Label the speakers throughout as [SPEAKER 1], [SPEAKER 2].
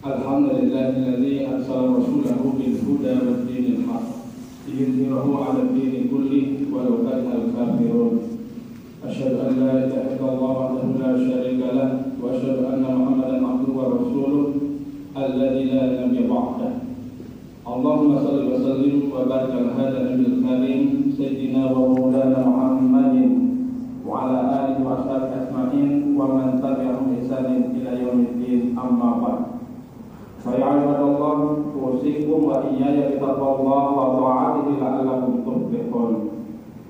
[SPEAKER 1] Alhamdulillahilladzi arsala rasulahu bil huda wad dinil haq liyudhhirahu 'ala ad-dini kullih walau karihal kafirun. Asyhadu an la ilaha illallah wahdahu la syarika lah wa asyhadu anna Muhammadan 'abduhu wa rasuluh alladzi la nabiyya ba'dah. Allahumma shalli wa sallim wa barik ala hadzal nabiyil karim sayyidina wa maulana Muhammadin wa ala alihi wa ashabihi ajma'in wa man tabi'ahum bi ihsanin ila yaumiddin, amma ba'd. Fa ya ibadallah, usikum wa iyaya bi taqwallahi wa ta'atihi la'allakum tuflihun.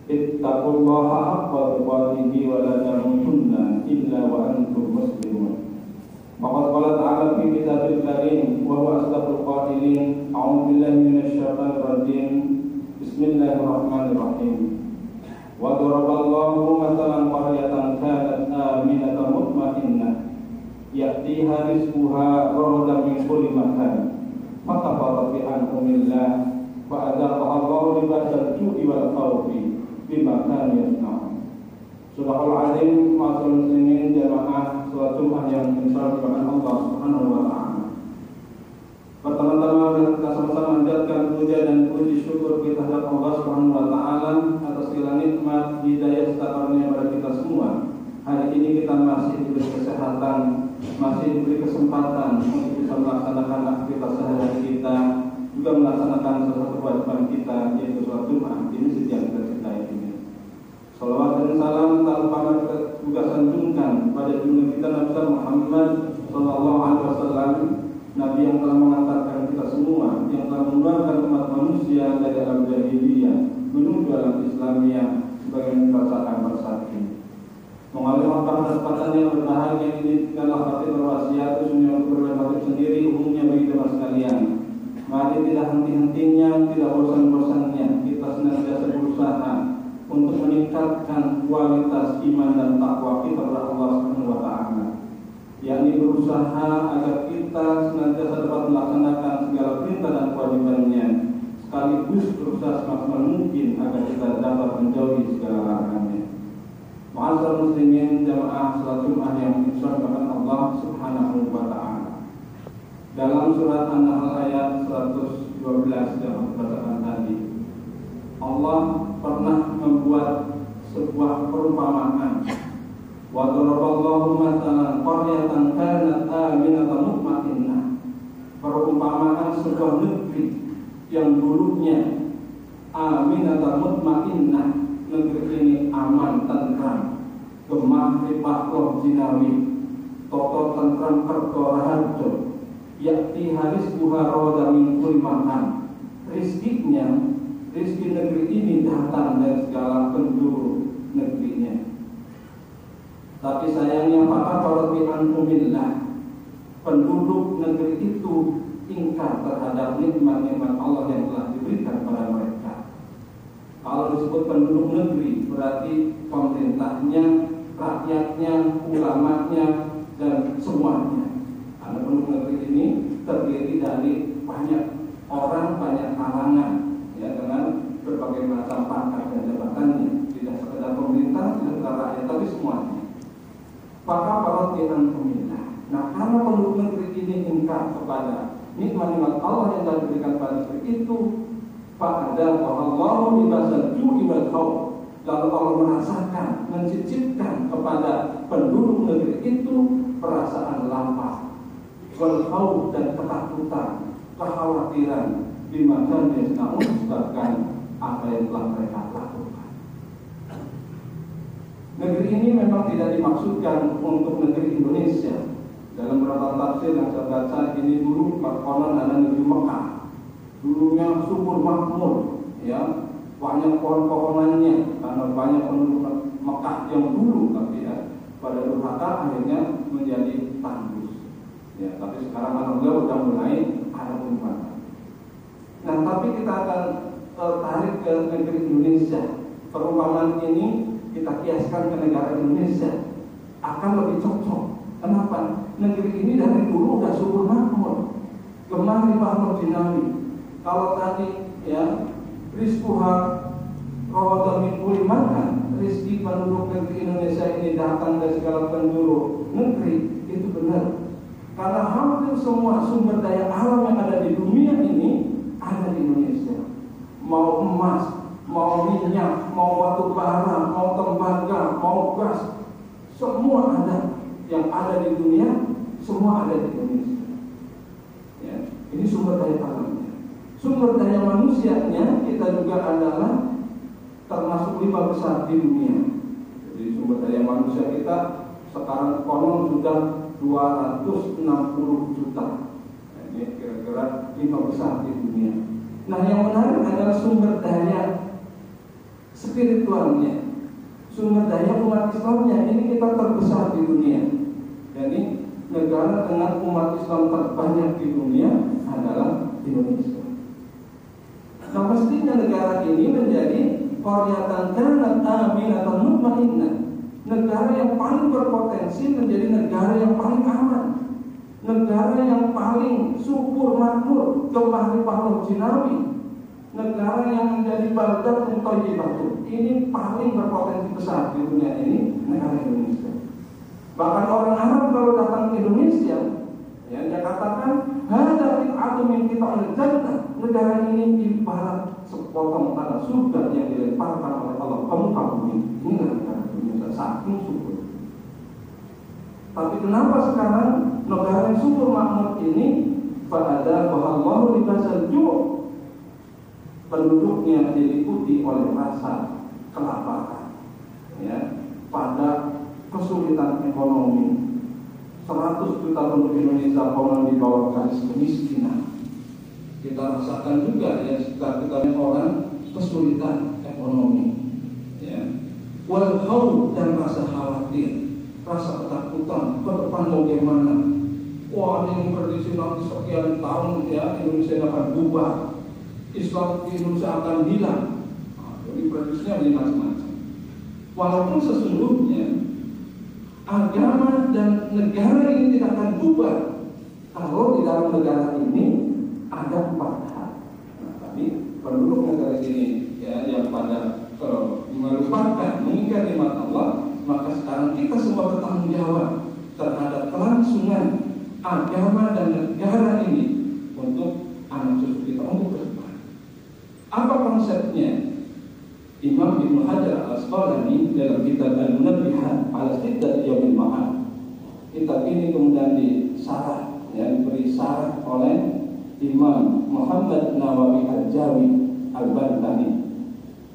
[SPEAKER 1] Ittaqullaha haqqa tuqatih wa la tamutunna illa wa antum muslimun. Faqad qala ta'ala fi kitabil karim wa huwa asdaqul qailin. A'udzu billahi minasy syaithanir rajim. Bismillahirrahmanirrahim. Wa daraballahu mathalan qaryatan kanat aminatan mutmainnah ya'tiha rizquha ragadan min kulli makan fakafarat bi an'amillah fa adzaqaha Allahu libasal ju'i wal khawfi bima kanu yasna'un. Subhanal azim, ma'asyiral muslimin jamaah salat Jumat yang dimuliakan Allah Subhanahu wa taala. Pertama-tama kita sama-sama menjadikan puja dan puji syukur kita kepada Allah Subhanahu wa taala atas segala nikmat hidayah serta karunia pada kita semua. Hari ini kita masih diberi kesehatan, masih diberi kesempatan untuk bisa melaksanakan aktivitas sehari-hari kita, juga melaksanakan salah satu kewajiban kita, yaitu sholat Jumat di masjid yang kita cintai ini. Salawat dan salam tanpa kita juga sanjungkan pada junjungan kita Nabi Muhammad Sallallahu Alaihi Wasallam, Nabi yang telah mengantarkan kita semua, yang telah mengeluarkan umat manusia dari alam jahiliyah menuju alam Islamiyah sebagai perasaan bersatu. Mengalami pada kesempatan yang berbahagia ini, kalau hati berwasiat khususnya untuk berbagi sendiri umumnya bagi kita sekalian. Mari tidak henti-hentinya, tidak bosan-bosannya kita senantiasa berusaha untuk meningkatkan kualitas iman dan takwa kita kepada Allah Subhanahu wa taala. Yakni berusaha agar kita senantiasa dapat melaksanakan segala perintah dan kewajibannya, sekaligus berusaha semaksimal mungkin agar kita dapat menjauhi segala larangannya. Ma'asyiral muslimin jamaah salat Jumat yang dimuliakan Allah Subhanahu wa taala. Dalam surat An-Nahl ayat 112 yang dibacakan tadi, Allah pernah membuat sebuah perumpamaan. Wa daraballahu mathalan qaryatan kanat aminatan mutmainnah. Perumpamaan sebuah negeri yang dulunya aminatan mutmainnah. Negeri ini aman, tentram, gemah ripah loh jinawi, toto tentram perkara harjo, yakti haris buha roda mingkul makan. Rizkinya, rizki negeri ini datang dari segala penduduk negerinya. Tapi sayangnya fakafarat bi an'amillah, penduduk negeri itu ingkar terhadap nikmat-nikmat Allah yang telah diberikan kepada mereka. Kalau disebut penduduk negeri berarti pemerintahnya, rakyatnya, ulamanya, dan semuanya. Karena penduduk negeri ini terdiri dari banyak orang, banyak kalangan, ya, dengan berbagai macam pangkat dan jabatannya. Tidak sekedar pemerintah, tidak sekedar rakyat, tapi semuanya. Fakafarat bi an'amillah. Nah, karena penduduk negeri ini ingkar kepada nikmat-nikmat Allah yang telah diberikan pada negeri itu, fa'adha Allahu libasal ju'i wal khawf. Lalu Allah merasakan, mencicipkan kepada penduduk negeri itu perasaan lapar, wal khawf, dan ketakutan, kekhawatiran, bima kanu yasna'un, disebabkan apa yang telah mereka lakukan. Negeri ini memang tidak dimaksudkan untuk negeri Indonesia. Dalam beberapa tafsir yang saya baca, ini dulu konon ada negeri Mekah. Dulunya subur makmur, ya, banyak pohon-pohonannya karena banyak penduduk Mekah yang dulu, tapi ya pada durhaka akhirnya menjadi tandus. Ya, tapi sekarang alhamdulillah sudah mulai ada perubahan. Nah, tapi kita akan tarik ke negeri Indonesia. Perumpamaan ini kita kiaskan ke negara Indonesia akan lebih cocok. Kenapa? Negeri ini dari dulu sudah subur makmur, gemah ripah jinawi. Kalau tadi ya rizquha rawadan min kulli makan, rizki penduduk negeri Indonesia ini datang dari segala penjuru negeri, itu benar. Karena hampir semua sumber daya alam yang ada di dunia ini ada di Indonesia. Mau emas, mau minyak, mau batu bara, mau tembaga, mau gas, semua ada. Yang ada di dunia, semua ada di Indonesia. Ya, ini sumber daya alamnya. Sumber daya manusianya kita juga adalah termasuk 5 besar di dunia. Jadi sumber daya manusia kita sekarang konon sudah 260 juta. Nah, ini kira-kira 5 besar di dunia. Nah, yang menarik adalah sumber daya spiritualnya, sumber daya umat Islamnya. Ini kita terbesar di dunia. Jadi negara dengan umat Islam terbanyak di dunia adalah Indonesia. Nah, mestinya negara ini menjadi qaryatan kanat aminatan mutmainnah, negara yang paling berpotensi menjadi negara yang paling aman, negara yang paling subur makmur, gemah limpah jinawi, negara yang menjadi baldatun thayyibah. Ini paling berpotensi besar di dunia ini, negara Indonesia. Bahkan orang Arab kalau datang ke Indonesia, ya, dia katakan hadza qit'atun min qita'il jannah. Negara ini ibarat sepotong tanah surga yang dilemparkan oleh Allah ke muka bumi. Ini negara Indonesia saking subur. Tapi kenapa sekarang negara yang subur makmur ini pada bahwa libasal ju' penduduknya diliputi oleh rasa kelaparan, ya, pada kesulitan ekonomi. 100 juta penduduk Indonesia konon di bawah garis kemiskinan. Kita rasakan juga ya sekitar kita orang kesulitan ekonomi, ya. Wal khawf dan rasa khawatir, rasa ketakutan ke depan mau gimana. Wah, ini prediksi nanti sekian tahun ya Indonesia akan bubar, Islam di Indonesia akan hilang. Nah, jadi prediksinya ini macam-macam. Walaupun sesungguhnya agama dan negara ini tidak akan bubar kalau di dalam negara ini ada 4 hal. Nah, tadi penduduk negara ini ya yang pada melupakan mengingat nikmat Allah, maka sekarang kita semua bertanggung jawab terhadap kelangsungan agama dan negara ini untuk anak cucu kita untuk ke depan. Apa konsepnya? Imam Ibnu Hajar Al-Asqalani dalam kitab Al-Munabbihat ala Siddat Yaumil Ma'ad. Kitab ini kemudian disarah, ya, diberi sarah oleh Imam Muhammad Nawawi Al-Jawi Al-Bantani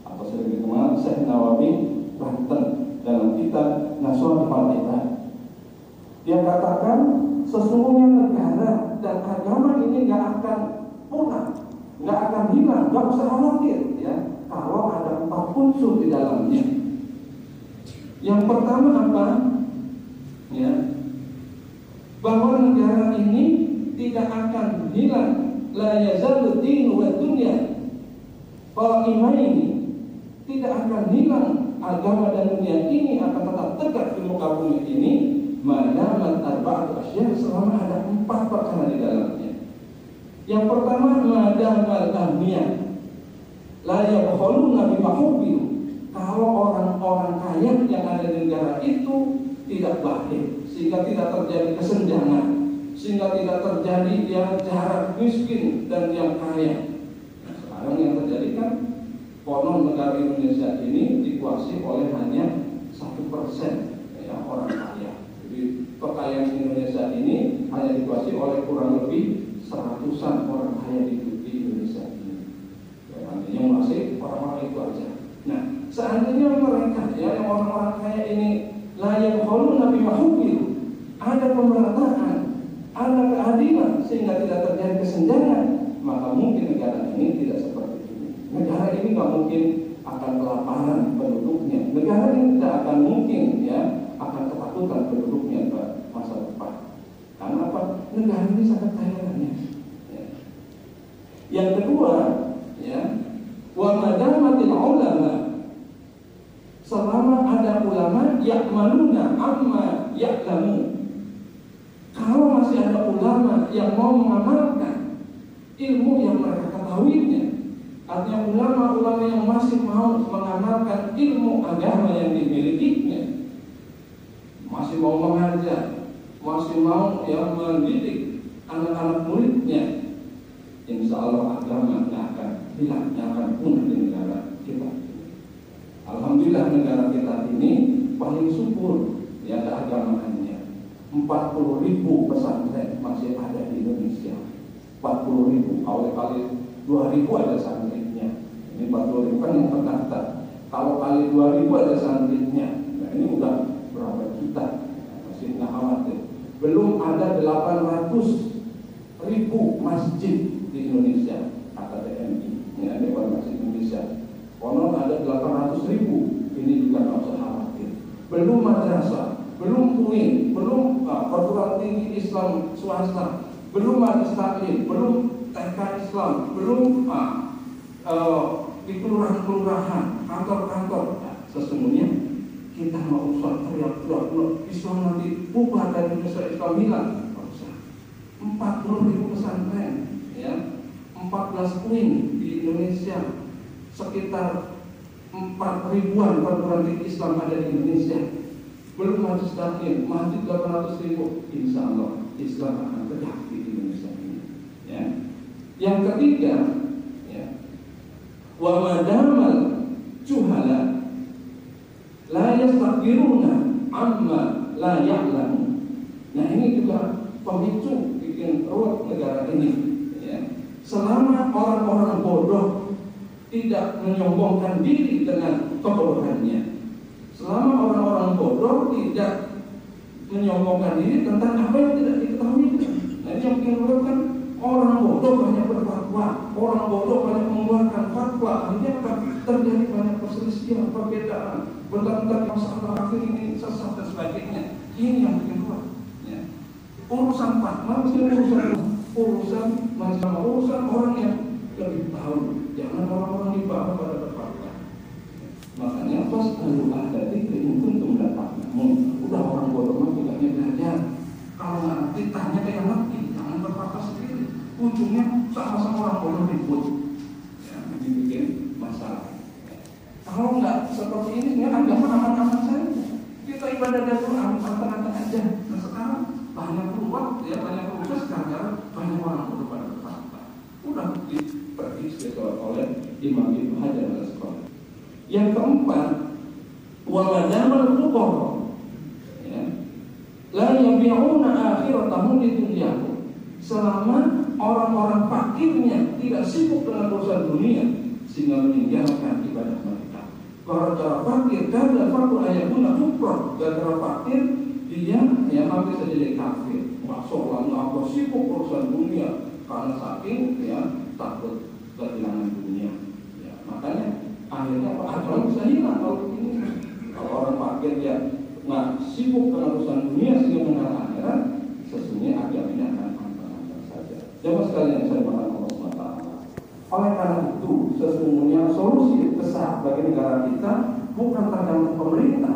[SPEAKER 1] atau sering dikenal Syekh Nawawi Banten dalam kitab Nashorul Ibad. Dia katakan sesungguhnya negara dan agama ini gak akan punah, gak akan hilang, gak usah khawatir, ya, kalau ada 4 unsur di dalamnya. Yang pertama apa? Ya, bahwa negara ini tidak akan hilang. La yazalu dinu wa dunya qa'imaini. Tidak akan hilang agama dan dunia ini, akan tetap tegak di muka bumi ini madamat arba'atu asya, selama ada 4 perkara di dalamnya. Yang pertama madamal aghniyah la yabkhuluna bima hubbilu. Kalau orang-orang kaya yang ada di negara itu tidak baik, sehingga tidak terjadi kesenjangan, sehingga tidak terjadi yang jarak miskin dan yang kaya. Nah, sekarang yang terjadi kan konon negara Indonesia ini dikuasai oleh hanya 1% ya orang kaya. Jadi kekayaan Indonesia ini hanya dikuasai oleh kurang lebih 100-an orang kaya di Indonesia ini. Yang masih orang-orang itu aja. Nah, seandainya mereka ya yang orang-orang kaya ini layak khulun nabi mahubbil, ada pemerataan, ada keadilan sehingga tidak terjadi kesenjangan, maka mungkin negara ini tidak seperti ini. Negara ini nggak mungkin akan kelaparan penduduknya. Negara ini tidak akan mungkin ya akan ketakutan penduduknya ke masa depan. Karena apa? Negara ini sangat kaya raya. Ya. Yang kedua, ya, wa madamatil ulama, selama ada ulama ya'maluna amma ya'lamu. Kalau masih ada ulama yang mau mengamalkan ilmu yang mereka ketahuinya, artinya ulama-ulama yang masih mau mengamalkan ilmu agama yang dimilikinya, masih mau mengajar, masih mau yang mendidik anak-anak muridnya, insya Allah agama akan hilang, akan punah di negara kita. Alhamdulillah negara kita ini paling subur ya keagamaannya. 40.000 pesantren masih ada di Indonesia. 40.000, kalau kali 2.000 ada santrinya. Ini 40.000 kan yang terdaftar. Kalau kali 2.000 ada santrinya. Nah ini udah berapa juta? Masih nggak khawatir. Belum ada 800.000 masjid di Indonesia, kata DMI, ya, Dewan Masjid Indonesia. Konon ada 800.000, ini juga nggak usah khawatir. Belum madrasah, belum UIN, belum perguruan tinggi Islam swasta, belum majelis taklim, belum TK Islam, belum di kelurahan-kelurahan, kantor-kantor. Nah, sesungguhnya kita mau usah teriak-teriak Islam nanti bubar dari Indonesia, Islam hilang. 40.000 pesantren, ya, 14 UIN di Indonesia, sekitar 4.000-an perguruan tinggi Islam ada di Indonesia. Belum majelis taklim, masjid 800.000. Insya Allah Islam akan tegak di Indonesia ini. Ya. Yang ketiga, ya, wa madamal juhala la yastakbiruna amma la ya'lamu. Nah ini juga pemicu bikin ruwet negara ini. Ya. Selama orang-orang bodoh tidak menyombongkan diri dengan kebodohannya, selama orang-orang bodoh tidak menyombongkan diri tentang apa yang tidak diketahui. Nah ini yang bikin ruwet kan, orang bodoh banyak berfatwa, orang bodoh banyak mengeluarkan fatwa, akhirnya akan terjadi banyak perselisihan, perbedaan, bertentang masalah akhir ini sesat dan sebagainya. Ini yang bikin ruwet. Ya. Urusan fatwa mesti urusan masalah, urusan orang yang lebih tahu. Jangan orang-orang di bawah pada berfatwa. Makanya pas lalu ada dikir untuk mendapat namun udah orang bodoh mah juga belajar. Kalau nggak ngerti tanya ke yang ngerti, jangan berfatwa sendiri. Ujungnya sama-sama orang bodoh ribut. Ya, ini bikin masalah. Kalau nggak seperti ini, ya agama aman-aman saja. Kita ibadah dulu aman-aman aja. Nah sekarang banyak ruwet, ya banyak ruwet karena banyak orang bodoh pada berfatwa. Udah pergi oleh Imam Ibnu Hajar al-Asqalani. Yang keempat, wa madamal fuqara, ya, la yabi'una akhiratahum lidunyahum. Selama orang-orang fakirnya tidak sibuk dengan urusan dunia sehingga meninggalkan ibadah mereka. Kalau cara fakir karena fakir ayatuna kufur, gara-gara fakir dia ya hampir saja jadi kafir. Maksudnya Allah sibuk urusan dunia karena saking ya takut kehilangan dunia. Ya, makanya akhirnya agama bisa hilang kalau begini. Kalau orang fakir dia nggak sibuk dengan urusan dunia sehingga mengenal akhirat, sesungguhnya agamanya akan aman-aman saja. Jemaah sekalian yang saya berkata Allah SWT. Oleh karena itu, sesungguhnya solusi besar bagi negara kita bukan tergantung pemerintah,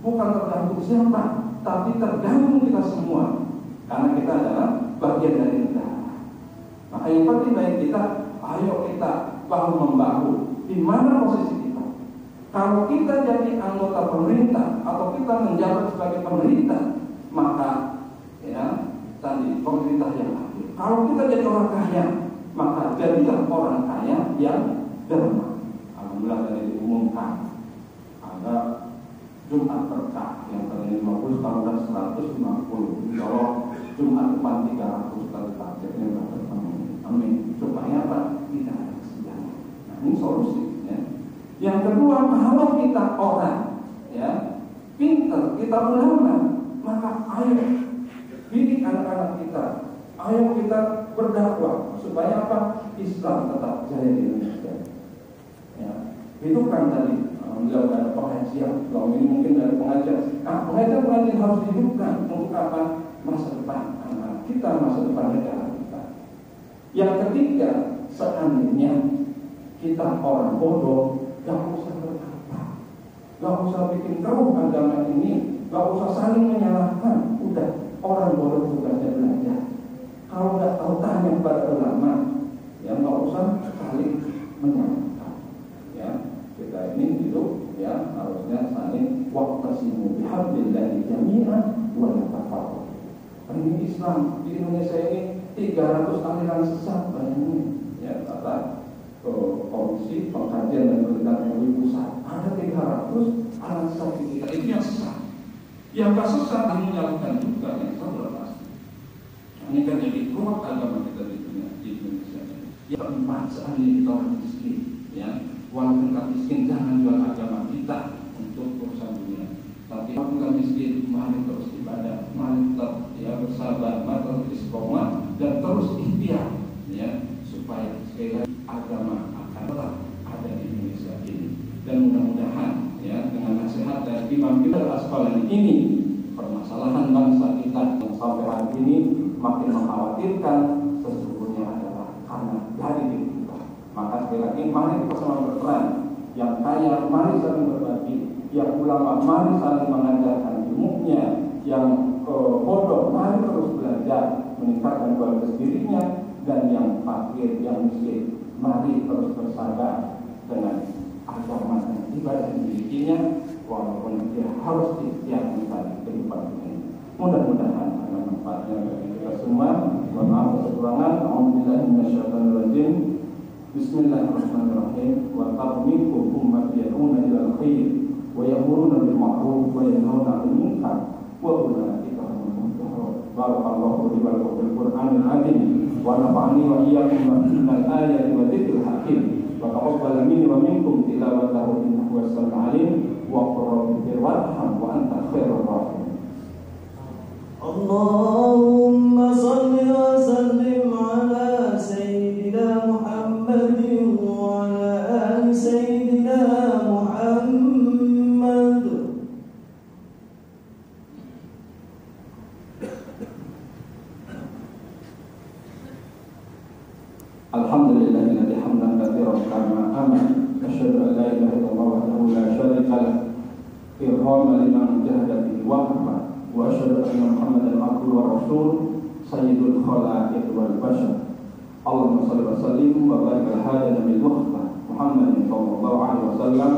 [SPEAKER 1] bukan tergantung siapa, tapi tergantung kita semua. Karena kita adalah bagian dari negara. Maka yang penting bagi kita, ayo kita bahu membahu. Di mana posisi kita? Kalau kita jadi anggota pemerintah atau kita menjabat sebagai pemerintah, maka ya tadi pemerintah yang adil. Kalau kita jadi orang kaya, maka jadilah orang kaya yang derma. Alhamdulillah tadi diumumkan ada Jumat berkah yang tadi 50 tahun dan 150. Insya Allah Jumat depan 300 kali targetnya bertemu. Amin. Supaya apa? Tidak ada kesenjangan. Nah ini solusi. Ya. Yang kedua, kalau kita orang ya pintar, kita ulama, maka ayo didik anak-anak kita. Ayo kita berdakwah supaya apa? Islam tetap jaya di Indonesia. Ya. Itu kan tadi beliau ada pengajian. Kalau ini mungkin dari pengajian. Nah, pengajian harus dihidupkan untuk apa? Masa depan anak kita, masa depan negara kita. Yang ketiga, seandainya kita orang bodoh, gak usah berkata, gak usah bikin keruh agama ini, gak usah saling menyalahkan. Udah, orang bodoh tugasnya belajar. Kalau nggak tahu tanya kepada ulama, ya nggak usah saling menyalahkan. Ya, kita ini hidup ya harusnya saling waqtasimu bihablillahi jami'an wa la tafarraqu. Ini Islam di Indonesia ini 300 aliran sesat, bayangin ya, kata Komisi Pengkajian dan Penelitian MUI Pusat, ada 300 aliran sesat di kita. Itu yang sesat. Yang tak sesat yang menyalahkan juga yang saudara pasti. Ini kan jadi kuat agama kita di Indonesia. Yang keempat, seandainya kita orang miskin, ya, walaupun kita miskin jangan jual agama kita untuk urusan dunia. Tapi kalau kita miskin, mari terus ibadah, mari tetap ya bersabar, mari terus istiqomah dan terus ikhtiar, ya, supaya sekali lagi agama akan tetap ada di Indonesia ini. Dan mudah-mudahan ya dengan nasihat dari Imam kita Al-Asqalani ini, permasalahan bangsa kita yang sampai hari ini makin mengkhawatirkan sesungguhnya adalah karena dari diri kita. Maka sekali lagi mari kita sama berperan. Yang kaya mari saling berbagi, yang ulama mari saling mengajarkan ilmunya, yang bodoh mari terus belajar meningkatkan kualitas dirinya, dan yang fakir, yang miskin mari terus bersabar dengan agama dan ibadah dimilikinya, walaupun dia harus ikhtiar mencari kehidupan ini. Mudah-mudahan ada manfaatnya bagi kita semua. Mohon maaf kekurangan. A'udzubillahi minasyaitonir rajim. Bismillahirrahmanirrahim. Wa taqmiku ummati yad'una ilal khair wa ya'muruna bil ma'ruf wa yanhauna 'anil munkar wa ulaika humul muflihun. Barakallahu li wa lakum fil Qur'anil azim wa nafa'ani wa iyyakum minal ayati wa dzikril hakim. Wa taqabbal minni wa minkum tilawatahu innahu was-sami'ul 'alim wa qur rabbi warham wa anta khairur rahimin.
[SPEAKER 2] Allahumma salli wa sallim ala sayyidina Muhammadin wa ala ali sayyidina Muhammad.
[SPEAKER 1] Alhamdulillahilladzi hamdan katsiran kama amara. Asyhadu an la ilaha illallah wahdahu la syarika lah. Irhaman liman jahada bihi waqfa. Wa asyhadu anna Muhammadan abduhu wa rasuluh sayyidul khalaiqi wal bashar. Allahumma shalli wa sallim wa barik ala hadha nabiyil mustafa Muhammadin sallallahu alaihi wasallam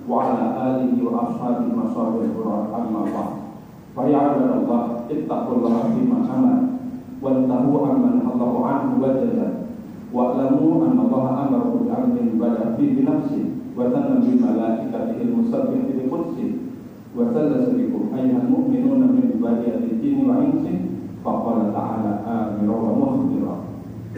[SPEAKER 1] wa ala alihi wa ashabihi mashabihi amma ba'd. Fa ya ibadallah ittaqullaha fima amara wa tahu amman Allahu anhu wa jalla. Wa'lamu anna Allah amara bi amrin bada fi nafsi wa tanna bi malaikatihi al-musabbih bi qudsi wa thalath bikum ayyuhal mu'minuna min ibadiyati jinni wa insi faqala ta'ala amira wa mukhbira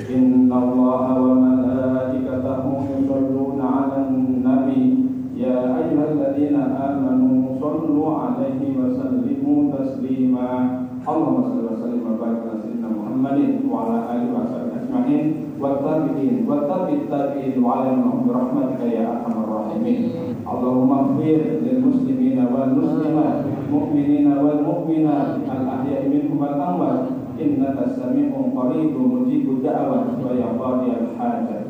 [SPEAKER 1] inna Allaha wa malaikatahu yusholluna 'alan nabi ya ayyuhalladzina amanu shollu 'alaihi wa sallimu taslima. Allahumma shalli wa sallim wa barik ala sayyidina Muhammadin wa ala alihi wa sahbihi ajma'in والتابعين والتابعين وعليهم برحمتك يا أرحم الراحمين. اللهم اغفر للمسلمين والمسلمات المؤمنين والمؤمنات الأحياء منهم والأموات إنك سميع قريب مجيب الدعوات ويا قاضي الحاجات.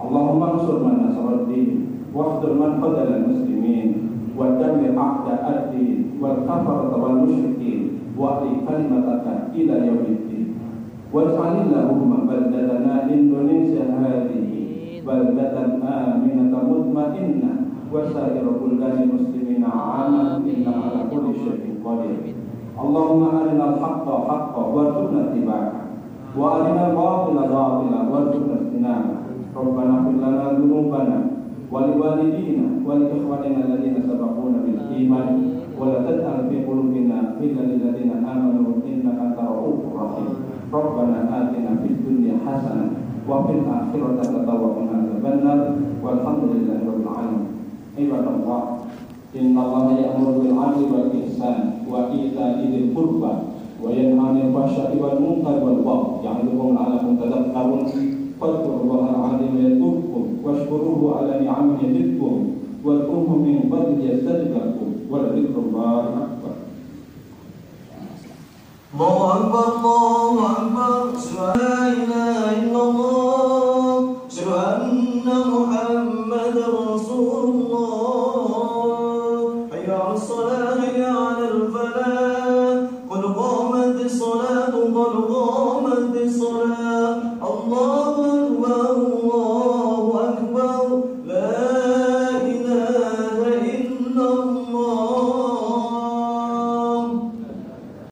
[SPEAKER 1] اللهم انصر من نصر الدين واخذل من خذل المسلمين ودمر أعداء الدين والكفرة والمشركين وأعلي كلمتك إلى يوم الدين. واجعل اللهم بلدتنا إندونيسيا هذه بلدة آمنة مطمئنة وسائر بلدان المسلمين عامة إنك على كل شيء قدير. اللهم أرنا الحق حقا وارزقنا اتباعه وأرنا الباطل باطلا وارزقنا اجتنابه. ربنا اغفر لنا ذنوبنا ولوالدينا ولإخواننا الذين سبقونا بالإيمان ولا تجعل في قلوبنا غلا للذين آمنوا إنك أنت رؤوف رحيم. ربنا آتنا في الدنيا حسنة وفي الآخرة حسنة وقنا عذاب النار والحمد لله رب العالمين. عباد الله إن الله يأمر بالعدل والإحسان وإيتاء ذي القربى وينهى عن الفحشاء والمنكر والبغي يعظكم لعلكم تذكرون. فاذكروا الله العظيم يذكركم واشكروه على نعمه يزدكم واذكروه من فضله يستجب لكم ولذكر الله أكبر.
[SPEAKER 2] Allahu Akbar, Allahu Akbar, la ilaha illallah, anna Muhammadar Rasulullah. Hayya 'alas salah, hayya 'alal falah, qad qamatis salatu, qad qamatis salah.